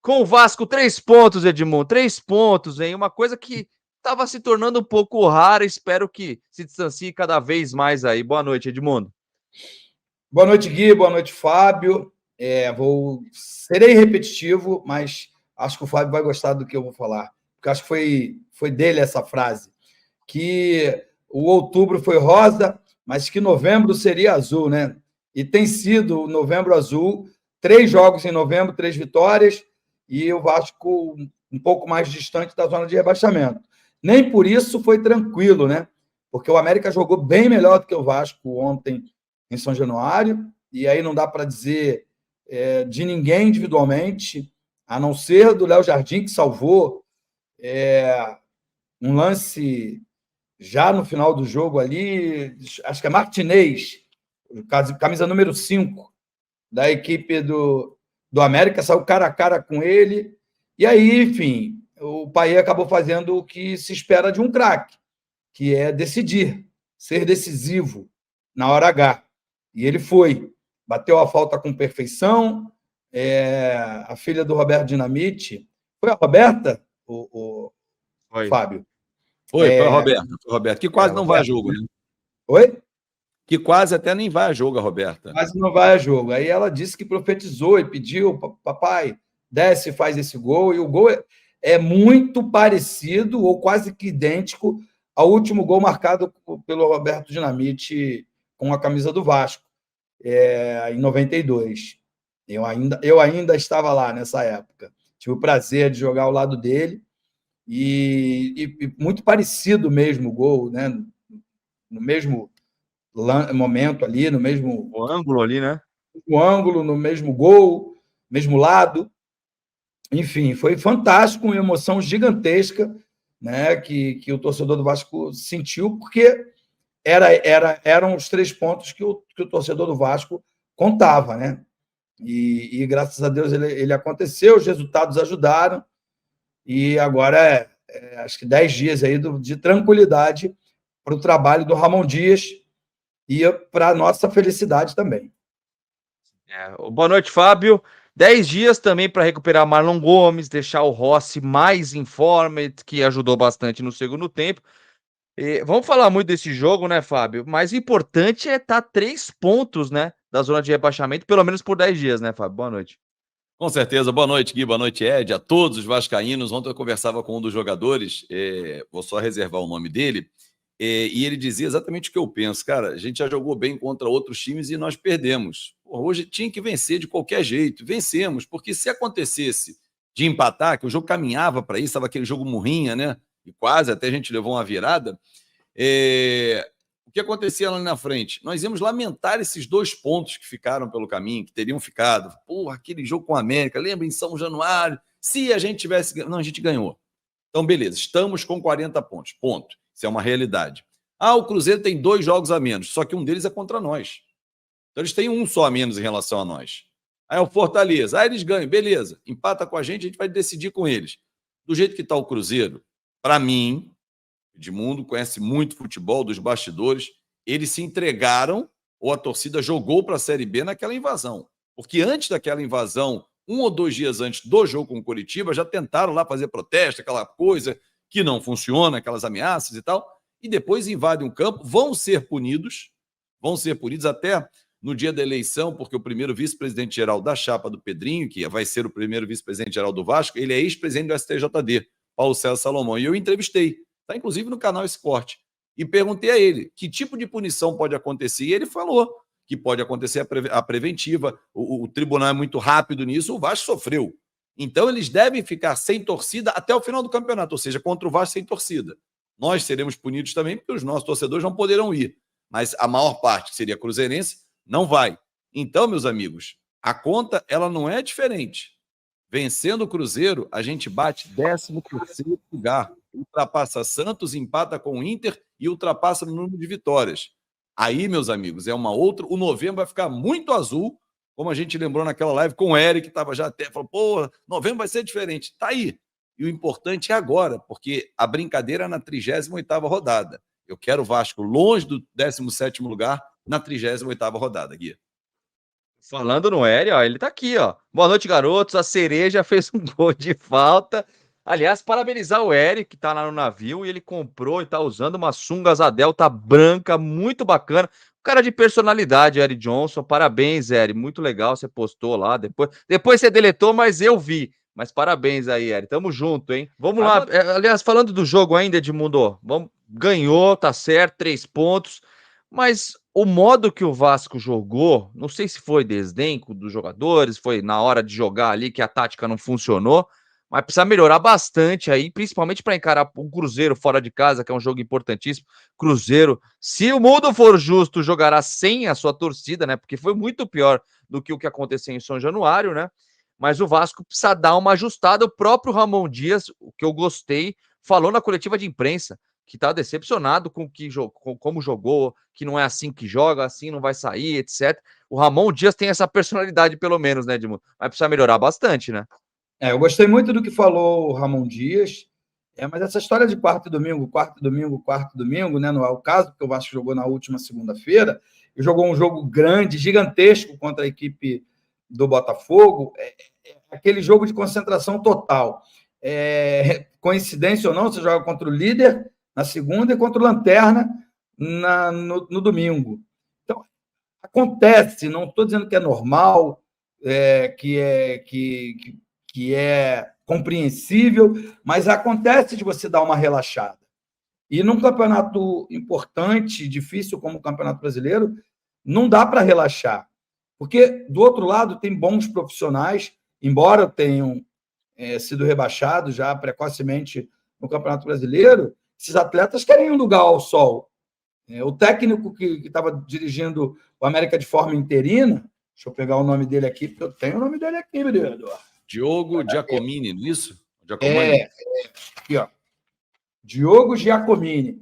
Com o Vasco, 3 pontos, Edmundo. 3 pontos, hein? Uma coisa que estava se tornando um pouco rara. Espero que se distancie cada vez mais aí. Boa noite, Edmundo. Boa noite, Gui. Boa noite, Fábio. Serei repetitivo, mas acho que o Fábio vai gostar do que eu vou falar. Porque acho que foi dele essa frase. Que o outubro foi rosa, mas que novembro seria azul, né? E tem sido o novembro azul. 3 jogos em novembro, 3 vitórias. E o Vasco um pouco mais distante da zona de rebaixamento. Nem por isso foi tranquilo, né? Porque o América jogou bem melhor do que o Vasco ontem em São Januário, e aí não dá para dizer de ninguém individualmente, a não ser do Léo Jardim, que salvou um lance já no final do jogo ali, acho que é Martinez, camisa número 5 da equipe do América, saiu cara a cara com ele, e aí, enfim, o Payet acabou fazendo o que se espera de um craque, que é decidir, ser decisivo na hora H. E ele foi, bateu a falta com perfeição. A filha do Roberto Dinamite. Foi a Roberta, o Fábio? Foi a Roberta. Que quase não vai a jogo, né? Oi? Que quase até nem vai a jogo, a Roberta. Quase não vai a jogo. Aí ela disse que profetizou e pediu: papai, desce e faz esse gol. E o gol é muito parecido, ou quase que idêntico, ao último gol marcado pelo Roberto Dinamite com a camisa do Vasco, em 92. Eu ainda estava lá nessa época. Tive o prazer de jogar ao lado dele e muito parecido mesmo o gol, né? No mesmo momento ali, no mesmo o ângulo ali, né? O ângulo, no mesmo gol, mesmo lado. Enfim, foi fantástico, uma emoção gigantesca, né? Que o torcedor do Vasco sentiu, porque eram os 3 pontos que o torcedor do Vasco contava, né? E graças a Deus ele aconteceu, os resultados ajudaram, e agora acho que 10 dias aí de tranquilidade para o trabalho do Ramon Dias e para a nossa felicidade também. Boa noite, Fábio. 10 dias também para recuperar Marlon Gomes, deixar o Rossi mais em forma, que ajudou bastante no segundo tempo. Vamos falar muito desse jogo, né, Fábio? Mas o importante é estar 3 pontos, né, da zona de rebaixamento, pelo menos por 10 dias, né, Fábio? Boa noite. Com certeza. Boa noite, Gui. Boa noite, Ed. A todos os vascaínos. Ontem eu conversava com um dos jogadores, vou só reservar o nome dele, e ele dizia exatamente o que eu penso. Cara, a gente já jogou bem contra outros times e nós perdemos. Hoje tinha que vencer de qualquer jeito. Vencemos, porque se acontecesse de empatar, que o jogo caminhava para isso, estava aquele jogo murrinha, né? E quase até a gente levou uma virada. O que acontecia lá na frente? Nós íamos lamentar esses 2 pontos que ficaram pelo caminho, que teriam ficado. Porra, aquele jogo com a América, lembra em São Januário? Se a gente tivesse... Não, a gente ganhou. Então, beleza, estamos com 40 pontos, ponto. Isso é uma realidade. O Cruzeiro tem 2 jogos a menos, só que um deles é contra nós. Então, eles têm um só a menos em relação a nós. Aí o Fortaleza, eles ganham, beleza, empata com a gente vai decidir com eles. Do jeito que está o Cruzeiro, para mim, Edmundo conhece muito futebol dos bastidores, eles se entregaram ou a torcida jogou para a Série B naquela invasão. Porque antes daquela invasão, 1 ou 2 dias antes do jogo com o Coritiba, já tentaram lá fazer protesto, aquela coisa que não funciona, aquelas ameaças e tal, e depois invadem o campo, vão ser punidos até no dia da eleição, porque o primeiro vice-presidente geral da chapa do Pedrinho, que vai ser o primeiro vice-presidente geral do Vasco, ele é ex-presidente do STJD, Paulo César Salomão, e eu entrevistei, está inclusive no canal Esporte, e perguntei a ele que tipo de punição pode acontecer, e ele falou que pode acontecer a preventiva, o tribunal é muito rápido nisso, o Vasco sofreu. Então eles devem ficar sem torcida até o final do campeonato, ou seja, contra o Vasco sem torcida. Nós seremos punidos também, porque os nossos torcedores não poderão ir, mas a maior parte, que seria cruzeirense, não vai. Então, meus amigos, a conta ela não é diferente. Vencendo o Cruzeiro, a gente bate 13º lugar, ultrapassa Santos, empata com o Inter e ultrapassa no número de vitórias. Aí, meus amigos, é uma outra... O novembro vai ficar muito azul, como a gente lembrou naquela live com o Eric, que estava já até... Falou, pô, novembro vai ser diferente. Tá aí. E o importante é agora, porque a brincadeira é na 38ª rodada. Eu quero o Vasco longe do 17º lugar na 38ª rodada, Gui. Falando no Hélio, ó, ele tá aqui, ó. Boa noite, garotos. A Cereja fez um gol de falta. Aliás, parabenizar o Eric, que tá lá no navio, e ele comprou e tá usando uma sunga asa delta branca, muito bacana. Cara de personalidade, Eric Johnson. Parabéns, Eric. Muito legal, você postou lá. Depois você deletou, mas eu vi. Mas parabéns aí, Eric. Tamo junto, hein? Vamos lá. Aliás, falando do jogo ainda, Edmundo, ganhou, tá certo, 3 pontos. Mas o modo que o Vasco jogou, não sei se foi desdém dos jogadores, foi na hora de jogar ali que a tática não funcionou, mas precisa melhorar bastante aí, principalmente para encarar um Cruzeiro fora de casa, que é um jogo importantíssimo. Cruzeiro, se o mundo for justo, jogará sem a sua torcida, né? Porque foi muito pior do que o que aconteceu em São Januário, né? Mas o Vasco precisa dar uma ajustada. O próprio Ramon Dias, o que eu gostei, falou na coletiva de imprensa que tá decepcionado com como jogou, que não é assim que joga, assim não vai sair, etc. O Ramon Dias tem essa personalidade, pelo menos, né, Edmundo? Mas precisa melhorar bastante, né? Eu gostei muito do que falou o Ramon Dias, mas essa história de quarto e domingo, né? Não é o caso, porque o Vasco jogou na última segunda-feira e jogou um jogo grande, gigantesco contra a equipe do Botafogo, aquele jogo de concentração total. Coincidência ou não, você joga contra o líder na segunda e contra o Lanterna no domingo. Então, acontece, não estou dizendo que é normal, que é compreensível, mas acontece de você dar uma relaxada. E num campeonato importante, difícil como o Campeonato Brasileiro, não dá para relaxar. Porque, do outro lado, tem bons profissionais, embora tenham sido rebaixados já precocemente no Campeonato Brasileiro, esses atletas querem um lugar ao sol. O técnico que estava dirigindo o América de forma interina, deixa eu pegar o nome dele aqui, porque eu tenho o nome dele aqui, meu Deus. Diogo Giacomini, não é isso? Aqui, ó. Diogo Giacomini.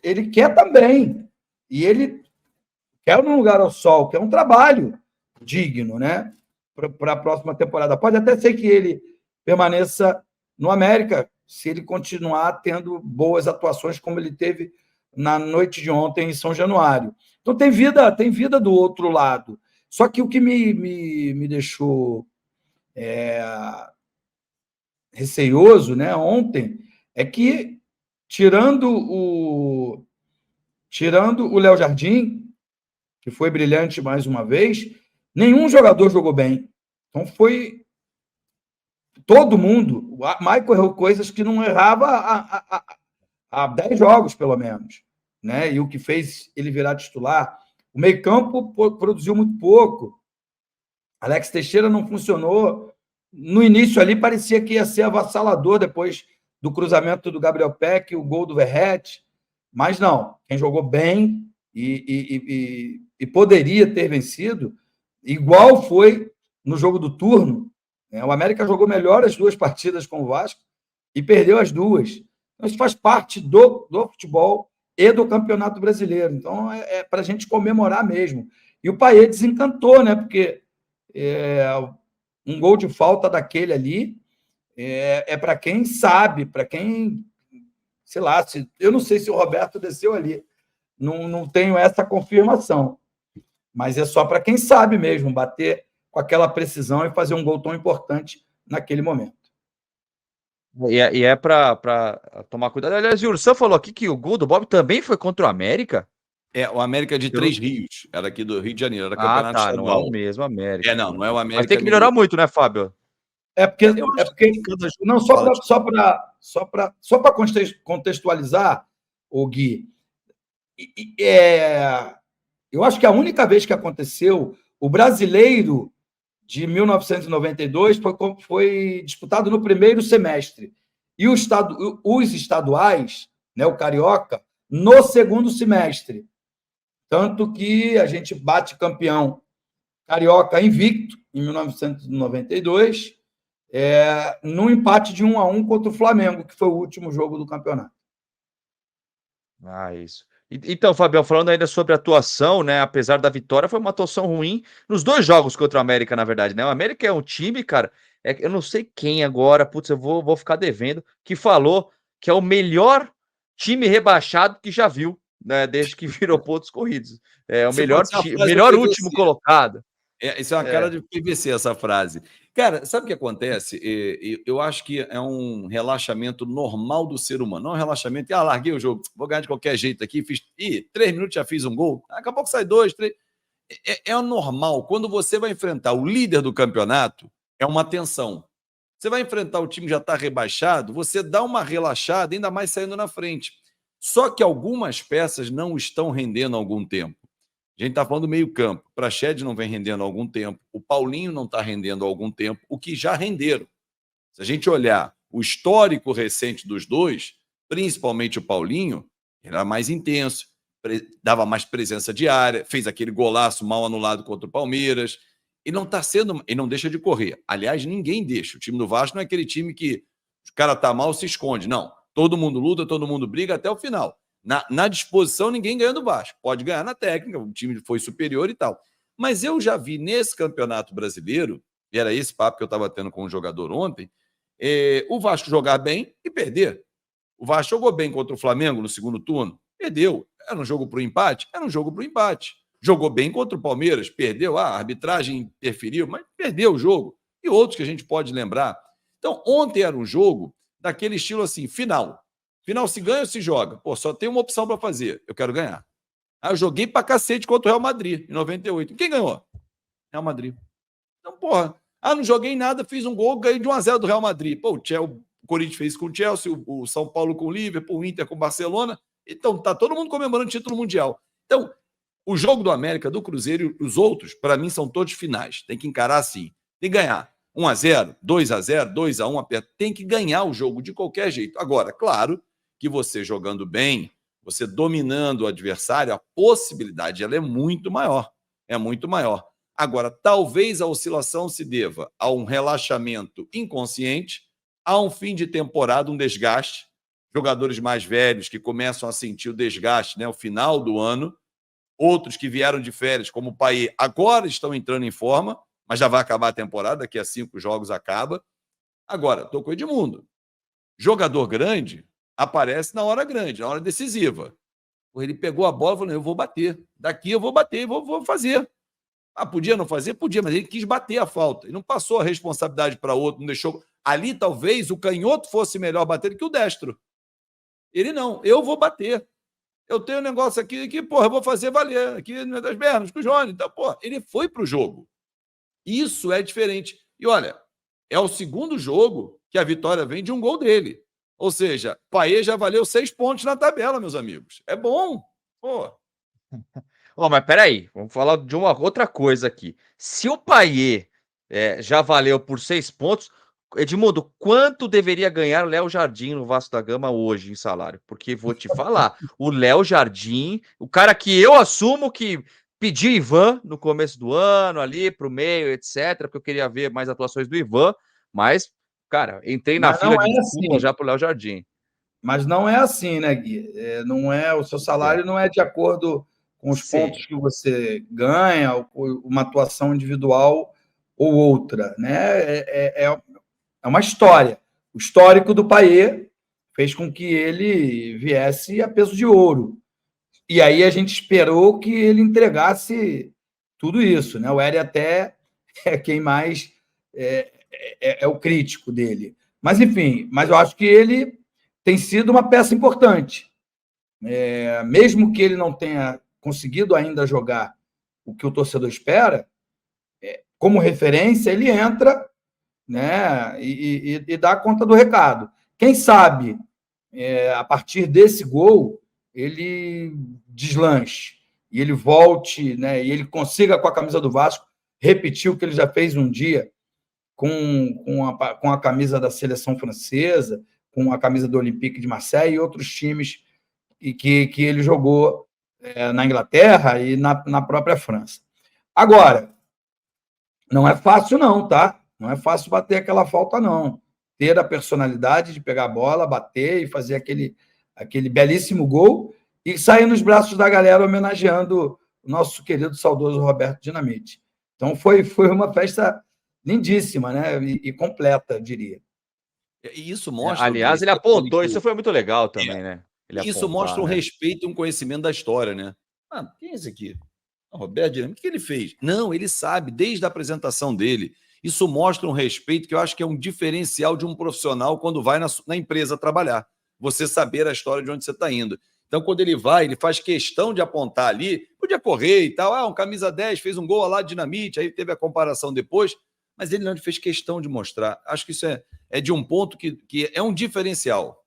Ele quer também. E ele quer um lugar ao sol, quer um trabalho digno, né? Para a próxima temporada. Pode até ser que ele permaneça no América, se ele continuar tendo boas atuações como ele teve na noite de ontem em São Januário. Então tem vida do outro lado. Só que o que me deixou receioso, né, ontem, é que tirando o Léo Jardim, que foi brilhante mais uma vez, nenhum jogador jogou bem. Então foi todo mundo. O Michael errou coisas que não errava há 10 jogos, pelo menos. Né? E o que fez ele virar titular. O meio-campo produziu muito pouco. Alex Teixeira não funcionou. No início ali parecia que ia ser avassalador depois do cruzamento do Gabriel Peck, o gol do Verrete. Mas não. Quem jogou bem e poderia ter vencido, igual foi no jogo do turno. O América jogou melhor as 2 partidas com o Vasco e perdeu as 2. Então, isso faz parte do futebol e do Campeonato Brasileiro. Então, é para a gente comemorar mesmo. E o Payet desencantou, né? Porque um gol de falta daquele ali para quem sabe, para quem, sei lá, eu não sei se o Roberto desceu ali. Não tenho essa confirmação. Mas é só para quem sabe mesmo, bater com aquela precisão e fazer um gol tão importante naquele momento. E é para tomar cuidado. Aliás, o Ursan falou aqui que o gol do Bob também foi contra o América? O América de Três Rios. Era aqui do Rio de Janeiro, era campeonato estadual. Não é o mesmo América. Não é o América. Mas tem que melhorar muito, né, Fábio? Porque não, só para contextualizar, o Gui, eu acho que a única vez que aconteceu, o Brasileiro de 1992 foi disputado no primeiro semestre. E os estaduais, né, o Carioca, no segundo semestre. Tanto que a gente bate campeão carioca invicto, em 1992, num empate de 1-1 contra o Flamengo, que foi o último jogo do campeonato. Isso. Então, Fabião, falando ainda sobre a atuação, né? Apesar da vitória, foi uma atuação ruim nos 2 jogos contra o América, na verdade, né? O América é um time, cara, eu não sei quem agora, putz, eu vou ficar devendo, que falou que é o melhor time rebaixado que já viu. né, desde que virou pontos corridos. É o Isso pode ser uma frase melhor do último PVC. colocado. Isso é uma cara de PVC, essa frase. Cara, sabe o que acontece? Eu acho que é um relaxamento normal do ser humano. Não é um relaxamento, larguei o jogo, vou ganhar de qualquer jeito aqui, 3 minutos já fiz um gol, daqui a pouco sai 2, 3. É normal. Quando você vai enfrentar o líder do campeonato, é uma tensão. Você vai enfrentar o time que já está rebaixado, você dá uma relaxada, ainda mais saindo na frente. Só que algumas peças não estão rendendo há algum tempo. A gente está falando do meio-campo. O Praxedes não vem rendendo há algum tempo. O Paulinho não está rendendo há algum tempo, o que já renderam. Se a gente olhar o histórico recente dos dois, principalmente o Paulinho, ele era mais intenso, dava mais presença diária, fez aquele golaço mal anulado contra o Palmeiras. Ele não está sendo. Ele não deixa de correr. Aliás, ninguém deixa. O time do Vasco não é aquele time que o cara está mal, se esconde. Não. Todo mundo luta, todo mundo briga até o final. Na disposição, ninguém ganha do Vasco. Pode ganhar na técnica, o time foi superior e tal. Mas eu já vi nesse Campeonato Brasileiro, e era esse papo que eu estava tendo com um jogador ontem, o Vasco jogar bem e perder. O Vasco jogou bem contra o Flamengo no segundo turno, perdeu. Era um jogo para o empate? Era um jogo para o empate. Jogou bem contra o Palmeiras, perdeu. A arbitragem interferiu, mas perdeu o jogo. E outros que a gente pode lembrar. Então, ontem era um jogo daquele estilo assim, final. Final se ganha ou se joga? Pô, só tem uma opção para fazer. Eu quero ganhar. Eu joguei pra cacete contra o Real Madrid, em 98. Quem ganhou? Real Madrid. Então, porra. Não joguei nada, fiz um gol, ganhei de 1-0 do Real Madrid. Pô, o Corinthians fez com o Chelsea, o São Paulo com o Liverpool, o Inter com o Barcelona. Então, tá todo mundo comemorando o título mundial. Então, o jogo do América, do Cruzeiro e os outros, para mim, são todos finais. Tem que encarar assim. Tem que ganhar. 1-0, 2-0, 2-1, aperta. Tem que ganhar o jogo de qualquer jeito. Agora, claro que você jogando bem, você dominando o adversário, a possibilidade ela é muito maior. É muito maior. Agora, talvez a oscilação se deva a um relaxamento inconsciente, a um fim de temporada, um desgaste. Jogadores mais velhos que começam a sentir o desgaste, né, o final do ano. Outros que vieram de férias, como o Payet, agora estão entrando em forma, mas já vai acabar a temporada, daqui a 5 jogos acaba. Agora, estou com o Edmundo. Jogador grande aparece na hora grande, na hora decisiva. Ele pegou a bola e falou, eu vou bater. Daqui eu vou bater, vou fazer. Podia não fazer? Podia, mas ele quis bater a falta. Ele não passou a responsabilidade para outro, não deixou. Ali, talvez, o canhoto fosse melhor bater do que o destro. Ele não, eu vou bater. Eu tenho um negócio aqui que, porra, eu vou fazer valer aqui das pernas com o Johnny. Então, porra, ele foi para o jogo. Isso é diferente. E olha, é o segundo jogo que a vitória vem de um gol dele. Ou seja, Payet já valeu 6 pontos na tabela, meus amigos. É bom. Pô. Mas peraí, vamos falar de uma outra coisa aqui. Se o Payet já valeu por 6 pontos, Edmundo, quanto deveria ganhar o Léo Jardim no Vasco da Gama hoje em salário? Porque vou te falar, o Léo Jardim, o cara que eu assumo que pediu Ivan no começo do ano, ali pro meio, etc., porque eu queria ver mais atuações do Ivan, mas, cara, entrei na fila de desculpa já pro Léo Jardim. Mas não é assim, né, Gui? Não é, o seu salário não é de acordo com os pontos que você ganha, ou uma atuação individual ou outra, né? É uma história. O histórico do Payet fez com que ele viesse a peso de ouro. E aí a gente esperou que ele entregasse tudo isso, né? O Eri até é quem mais é o crítico dele. Mas, enfim, mas eu acho que ele tem sido uma peça importante. Mesmo que ele não tenha conseguido ainda jogar o que o torcedor espera, como referência, ele entra, né, e dá conta do recado. Quem sabe, a partir desse gol, ele deslanche e ele volte, né, e ele consiga, com a camisa do Vasco, repetir o que ele já fez um dia com a camisa da seleção francesa, com a camisa do Olympique de Marseille e outros times que ele jogou na Inglaterra e na própria França. Agora, não é fácil não, tá? Não é fácil bater aquela falta, não. Ter a personalidade de pegar a bola, bater e fazer aquele belíssimo gol e sair nos braços da galera homenageando o nosso querido, saudoso Roberto Dinamite. Então, foi uma festa lindíssima, né? E completa, eu diria. E isso mostra... Aliás, ele apontou, isso foi muito legal também, né? Isso mostra um respeito e um conhecimento da história, né? Ah, quem é esse aqui? Roberto Dinamite, o que ele fez? Não, ele sabe, desde a apresentação dele. Isso mostra um respeito que eu acho que é um diferencial de um profissional quando vai na empresa trabalhar. Você saber a história de onde você está indo. Então, quando ele vai, ele faz questão de apontar ali, podia correr e tal, um camisa 10, fez um gol lá de Dinamite, aí teve a comparação depois, mas ele não fez questão de mostrar. Acho que isso é de um ponto que é um diferencial.